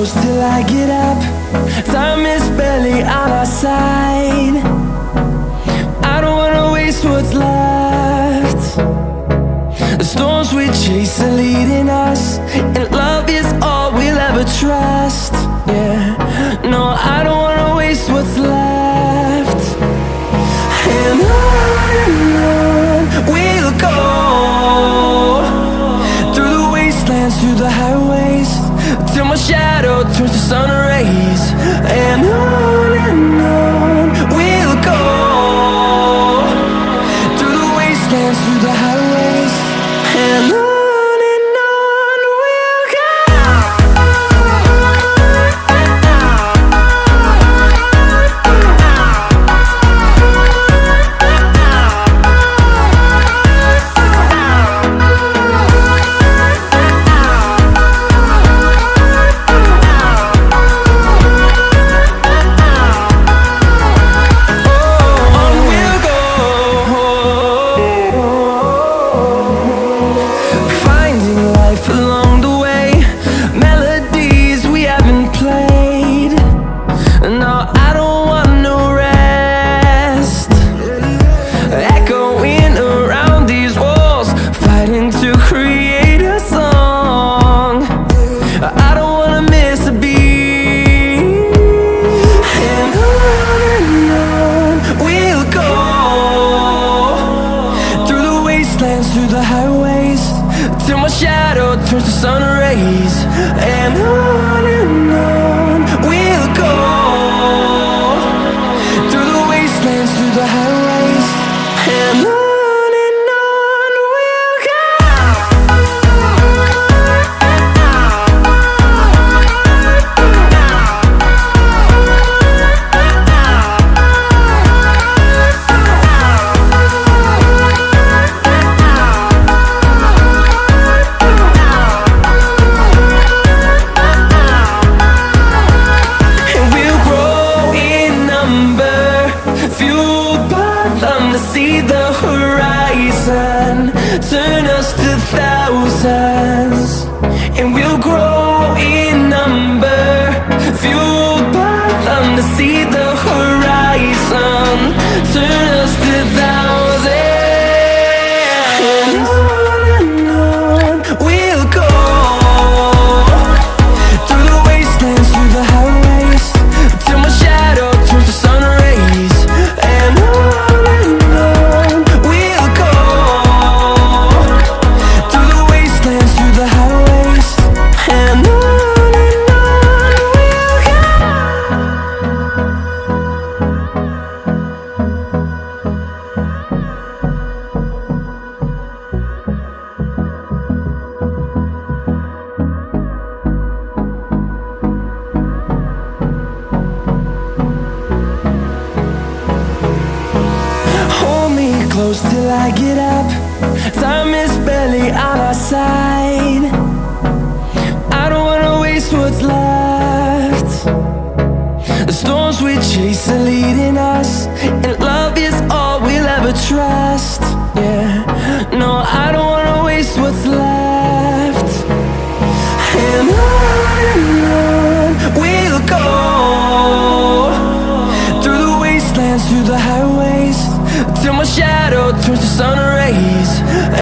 close till I get up. Time is barely on our side. I don't wanna waste what's left. The storms we chase are leading us, and love is all we'll ever trust. Yeah, no, I don't wanna waste what's left. And on we'll go, through the wastelands, through the highways, till my shadow turns to sun rays. And on we'll go, through the wastelands, through the highways, and on we'll go. Through the highways, till my shadow turns to sun rays. And on we'll go, through the wastelands, through the highways, and on we'll go. See the horizon, turn us to thousands, and we'll grow in number, fueled by them. To see the horizon, turn us to thousands, and on we'll go, through the wastelands, through the highways, till my shadow turns to sun rays. And close till I get up. Time is barely on our side. I don't wanna waste what's left. The storms we chase are leading us, and love is all we'll ever trust. Yeah, no, I don't wanna waste what's left. And on we'll go, through the wastelands, through the highways, till my shadow turns to sun